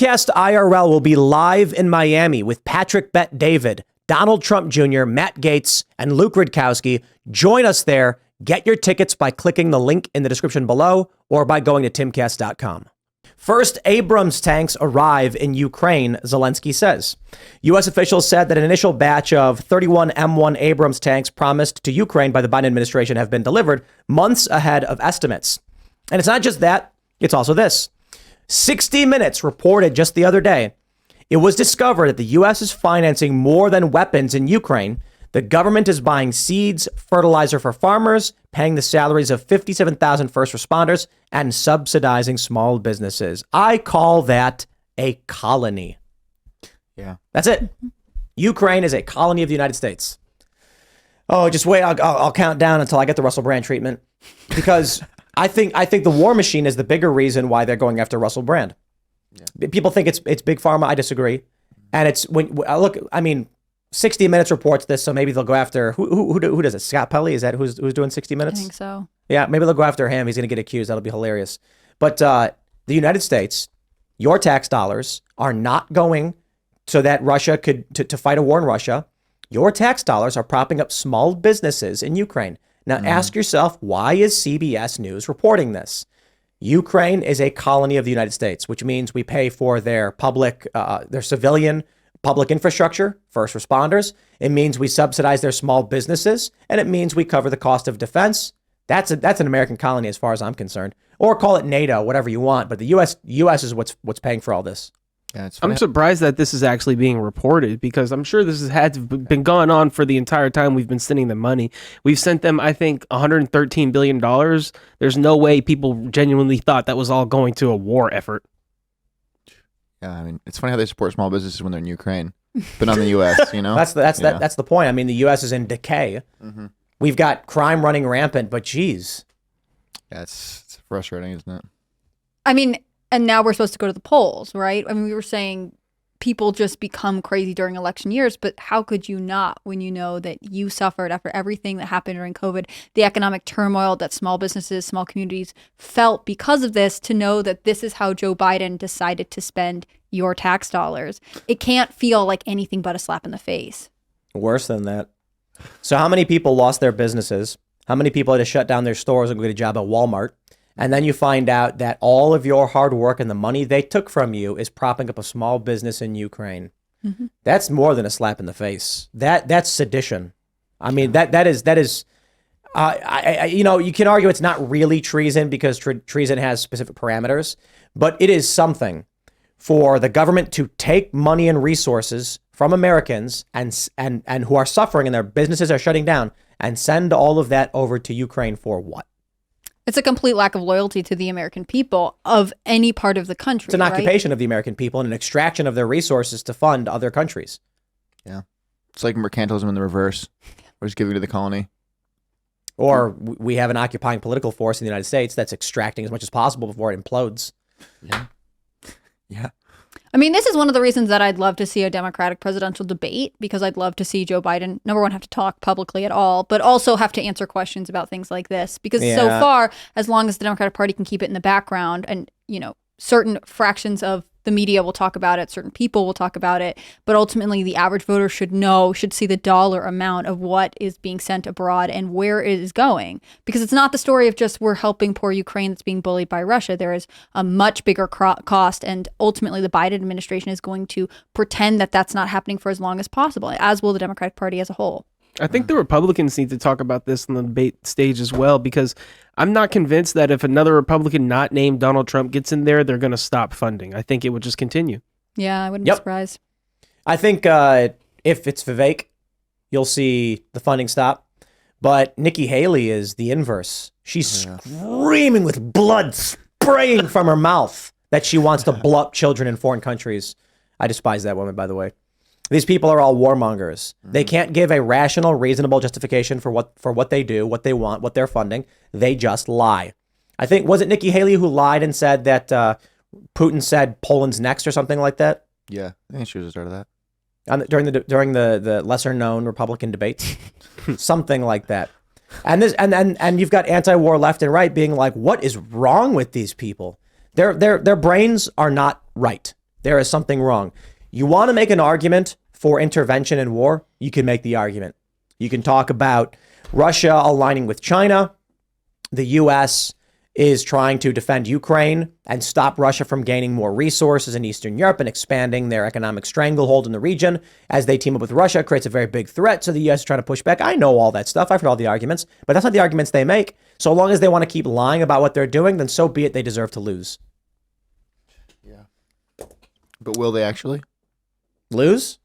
Timcast IRL will be live in Miami with Patrick Bet David, Donald Trump Jr., Matt Gaetz, and Luke Rudkowski. Join us there. Get your tickets by clicking the link in the description below or by going to timcast.com. First Abrams tanks arrive in Ukraine, Zelensky says. U.S. officials said that an initial batch of 31 M1 Abrams tanks promised to Ukraine by the Biden administration have been delivered months ahead of estimates. And it's not just that, it's also this. 60 Minutes reported just the other day, it was discovered that the U.S. is financing more than weapons in Ukraine. The government is buying seeds, fertilizer for farmers, paying the salaries of 57,000 first responders, and subsidizing small businesses. I call that a colony. Yeah. That's it. Ukraine is a colony of the United States. Oh, just wait. I'll count down until I get the Russell Brand treatment, because I think the war machine is the bigger reason why they're going after Russell Brand. Yeah. People think it's big pharma. I disagree. And it's when I look, I mean, 60 Minutes reports this, so maybe they'll go after who does it? Scott Pelley? Is that who's doing 60 Minutes? I think so. Yeah, maybe they'll go after him. He's going to get accused. That'll be hilarious. But the United States, your tax dollars are not going so that Russia could to fight a war in Russia. Your tax dollars are propping up small businesses in Ukraine. Now ask yourself, why is CBS News reporting this? Ukraine is a colony of the United States, which means we pay for their public, their civilian public infrastructure, first responders. It means we subsidize their small businesses, and it means we cover the cost of defense. That's an American colony as far as I'm concerned. Or call it NATO, whatever you want. But the U.S. is what's paying for all this. Yeah, I'm surprised that this is actually being reported, because I'm sure this has been going on for the entire time we've been sending them money. We've sent them, I think, $113 billion. There's no way people genuinely thought that was all going to a war effort. Yeah, I mean, it's funny how they support small businesses when they're in Ukraine, but not in the U.S., you know? That's the point. I mean, the U.S. is in decay. Mm-hmm. We've got crime running rampant, but geez. Yeah, it's frustrating, isn't it? I mean, and now we're supposed to go to the polls, right? I mean, we were saying people just become crazy during election years, but how could you not when you know that you suffered after everything that happened during COVID, the economic turmoil that small businesses, small communities felt because of this, to know that this is how Joe Biden decided to spend your tax dollars. It can't feel like anything but a slap in the face. Worse than that. So how many people lost their businesses? How many people had to shut down their stores and go get a job at Walmart? And then you find out that all of your hard work and the money they took from you is propping up a small business in Ukraine. Mm-hmm. That's more than a slap in the face. That's sedition. I mean, that is. You know, you can argue it's not really treason, because treason has specific parameters, but it is something for the government to take money and resources from Americans and who are suffering and their businesses are shutting down, and send all of that over to Ukraine for what? It's a complete lack of loyalty to the American people of any part of the country. It's an occupation of the American people and an extraction of their resources to fund other countries. Yeah. It's like mercantilism in the reverse. We're just giving to the colony. Or we have an occupying political force in the United States that's extracting as much as possible before it implodes. Yeah. Yeah. I mean, this is one of the reasons that I'd love to see a Democratic presidential debate, because I'd love to see Joe Biden, number one, have to talk publicly at all, but also have to answer questions about things like this. Because so far, as long as the Democratic Party can keep it in the background, and, you know, certain fractions of the media will talk about it, certain people will talk about it, but ultimately the average voter should see the dollar amount of what is being sent abroad and where it is going. Because it's not the story of just we're helping poor Ukraine that's being bullied by Russia. There is a much bigger cost, and ultimately the Biden administration is going to pretend that that's not happening for as long as possible, as will the Democratic Party as a whole. I think the Republicans need to talk about this on the debate stage as well, because I'm not convinced that if another Republican not named Donald Trump gets in there, they're going to stop funding. I think it would just continue. Yeah, I wouldn't be surprised. I think if it's Vivek, you'll see the funding stop. But Nikki Haley is the inverse. She's screaming with blood spraying from her mouth that she wants to blow up children in foreign countries. I despise that woman, by the way. These people are all warmongers. They can't give a rational, reasonable justification for what they do, what they want, what they're funding. They just lie. I think, was it Nikki Haley who lied and said that Putin said Poland's next or something like that? Yeah, I think she was the start of that. During the lesser known Republican debates, something like that. And you've got anti-war left and right being like, what is wrong with these people? Their brains are not right. there is something wrong. You want to make an argument for intervention in war, you can make the argument. You can talk about Russia aligning with China. The U.S. is trying to defend Ukraine and stop Russia from gaining more resources in Eastern Europe and expanding their economic stranglehold in the region. As they team up with Russia, it creates a very big threat. So the U.S. is trying to push back. I know all that stuff. I've heard all the arguments, but that's not the arguments they make. So long as they want to keep lying about what they're doing, then so be it. They deserve to lose. Yeah. But will they actually? Lose?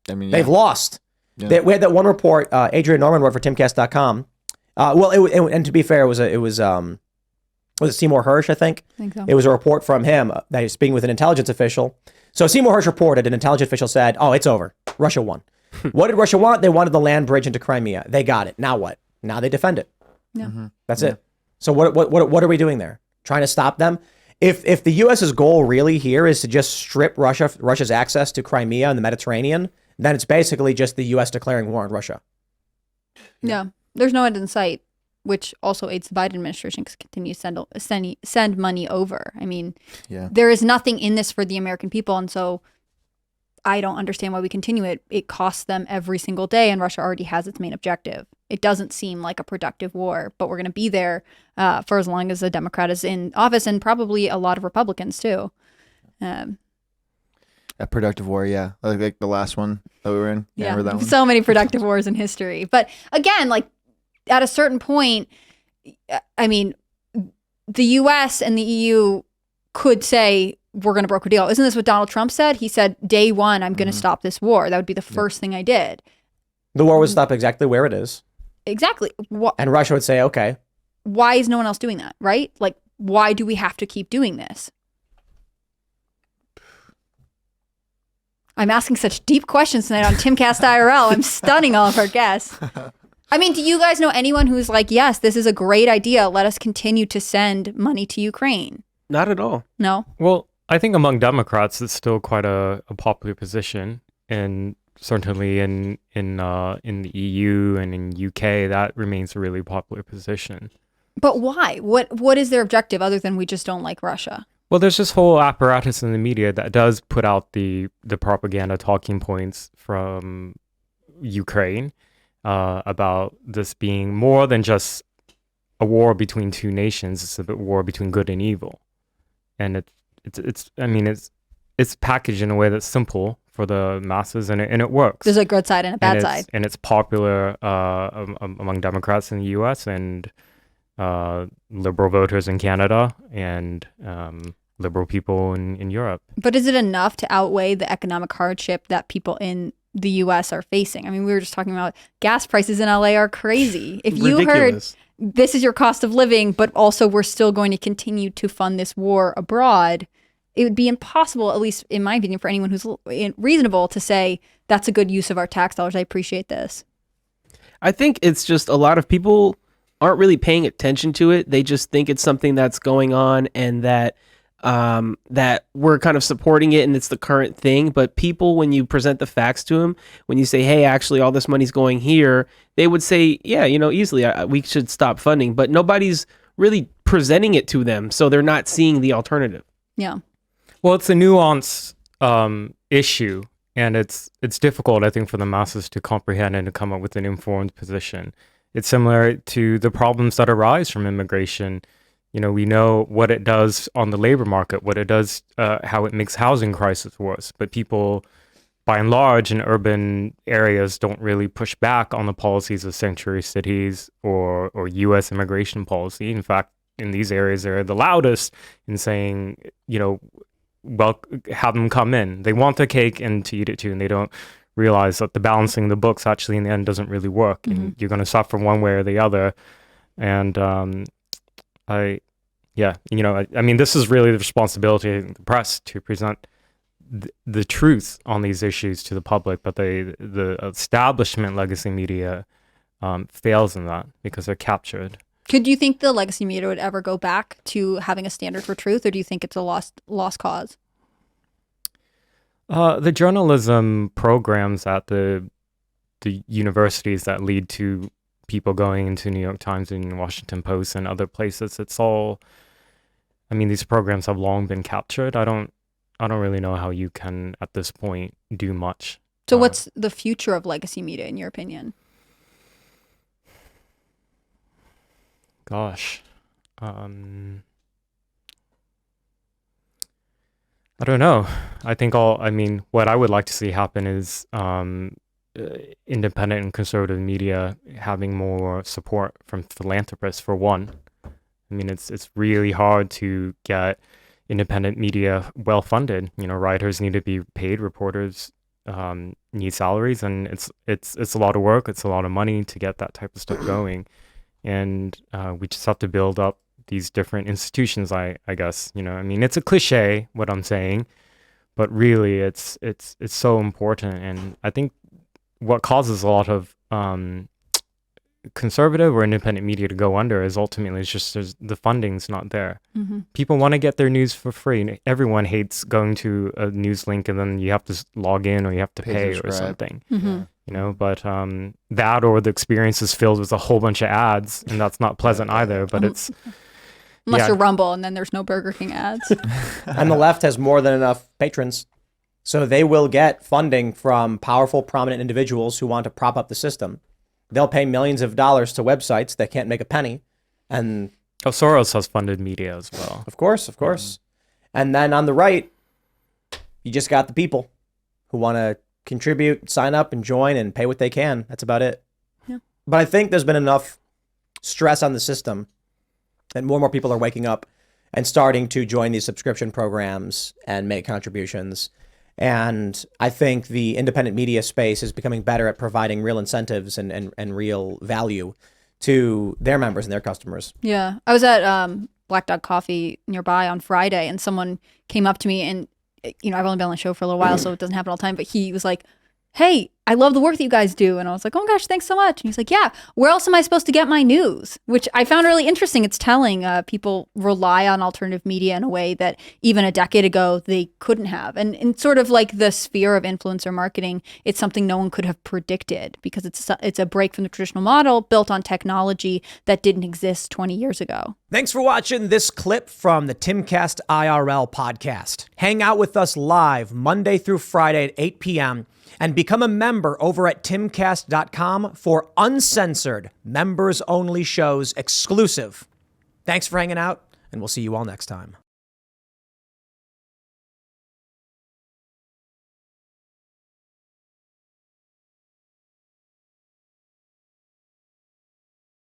I mean, They've lost. Yeah. We had that one report, Adrian Norman wrote for Timcast.com. And to be fair, was it Seymour Hersh, I think? I think so. It was a report from him that he was speaking with an intelligence official. So Seymour Hersh reported, an intelligence official said, oh, it's over. Russia won. What did Russia want? They wanted the land bridge into Crimea. They got it. Now what? Now they defend it. Yeah. That's it. So what are we doing there? Trying to stop them? If the U.S.'s goal really here is to just strip Russia's access to Crimea and the Mediterranean, then it's basically just the U.S. declaring war on Russia. Yeah. There's no end in sight, which also aids the Biden administration to continue to send money over. I mean, there is nothing in this for the American people. And so I don't understand why we continue it. It costs them every single day, and Russia already has its main objective. It doesn't seem like a productive war, but we're going to be there for as long as a Democrat is in office, and probably a lot of Republicans too. A productive war, yeah. Like the last one that we were in. Yeah, Remember that one? so many productive wars in history. But again, like at a certain point, I mean, the U.S. and the EU could say, we're going to broker a deal. Isn't this what Donald Trump said? He said, day one, I'm going to stop this war. That would be the first thing I did. The war would stop exactly where it is. Exactly. And Russia would say, okay. Why is no one else doing that, right? Like, why do we have to keep doing this? I'm asking such deep questions tonight on Timcast IRL. I'm stunning all of our guests. I mean, do you guys know anyone who's like, yes, this is a great idea. Let us continue to send money to Ukraine? Not at all. No? Well, I think among Democrats, it's still quite a popular position, and certainly in the EU and in UK, that remains a really popular position. But why? What is their objective other than we just don't like Russia? Well, there's this whole apparatus in the media that does put out the propaganda talking points from Ukraine about this being more than just a war between two nations. It's a war between good and evil, and it's packaged in a way that's simple for the masses, and it works. There's a good side and a bad side, and it's popular among Democrats in the U.S. and liberal voters in Canada and liberal people in Europe. But is it enough to outweigh the economic hardship that people in the U.S. are facing? I mean, we were just talking about gas prices in L.A. are crazy. If you heard this is your cost of living, but also we're still going to continue to fund this war abroad, it would be impossible, at least in my opinion, for anyone who's reasonable to say that's a good use of our tax dollars. I appreciate this. I think it's just a lot of people aren't really paying attention to it. They just think it's something that's going on and that we're kind of supporting it and it's the current thing. But people, when you present the facts to them, when you say, hey, actually all this money's going here, they would say, yeah, easily we should stop funding. But nobody's really presenting it to them, so they're not seeing the alternative. Yeah. Well, it's a nuanced issue, and it's difficult, I think, for the masses to comprehend and to come up with an informed position. It's similar to the problems that arise from immigration. We know what it does on the labor market, what it does, how it makes housing crisis worse. But people, by and large, in urban areas don't really push back on the policies of sanctuary cities or U.S. immigration policy. In fact, in these areas, they're the loudest in saying, well, have them come in. They want the cake and to eat it too, and they don't realize that the balancing the books actually in the end doesn't really work, and you're going to suffer one way or the other. And I mean, this is really the responsibility of the press to present the truth on these issues to the public, but the establishment legacy media fails in that because they're captured. Could you think the legacy media would ever go back to having a standard for truth, or do you think it's a lost cause? The journalism programs at the universities that lead to people going into New York Times and Washington Post and other places, it's all, I mean, these programs have long been captured. I I don't really know how you can at this point do much. So what's the future of legacy media in your opinion? Gosh. I don't know. What I would like to see happen is independent and conservative media having more support from philanthropists, for one. I mean, it's really hard to get independent media well funded. You know, writers need to be paid, reporters need salaries, and it's a lot of work. It's a lot of money to get that type of stuff going, and we just have to build up these different institutions. I guess, you know, I mean, it's a cliche what I'm saying, but really it's so important. And I think what causes a lot of conservative or independent media to go under is ultimately it's just the funding's not there. People want to get their news for free. Everyone hates going to a news link and then you have to log in or you have to pay or something. You know, but that or the experience is filled with a whole bunch of ads, and that's not pleasant either. But it's unless you're Rumble, and then there's no Burger King ads. And the left has more than enough patrons, so they will get funding from powerful, prominent individuals who want to prop up the system. They'll pay millions of dollars to websites that can't make a penny, and Soros has funded media as well. Of course. And then on the right, you just got the people who want to contribute, sign up, and join, and pay what they can. That's about it. Yeah. But I think there's been enough stress on the system that more and more people are waking up and starting to join these subscription programs and make contributions. And I think the independent media space is becoming better at providing real incentives and real value to their members and their customers. Yeah. I was at Black Dog Coffee nearby on Friday, and someone came up to me, and you know, I've only been on the show for a little while, so it doesn't happen all the time, but he was like, hey, I love the work that you guys do. And I was like, oh my gosh, thanks so much. And he's like, yeah, where else am I supposed to get my news? Which I found really interesting. It's telling. People rely on alternative media in a way that even a decade ago they couldn't have. And in sort of like the sphere of influencer marketing, it's something no one could have predicted because it's a break from the traditional model built on technology that didn't exist 20 years ago. Thanks for watching this clip from the Timcast IRL podcast. Hang out with us live Monday through Friday at 8 p.m. and become a member over at timcast.com for uncensored, members-only shows exclusive. Thanks for hanging out, and we'll see you all next time.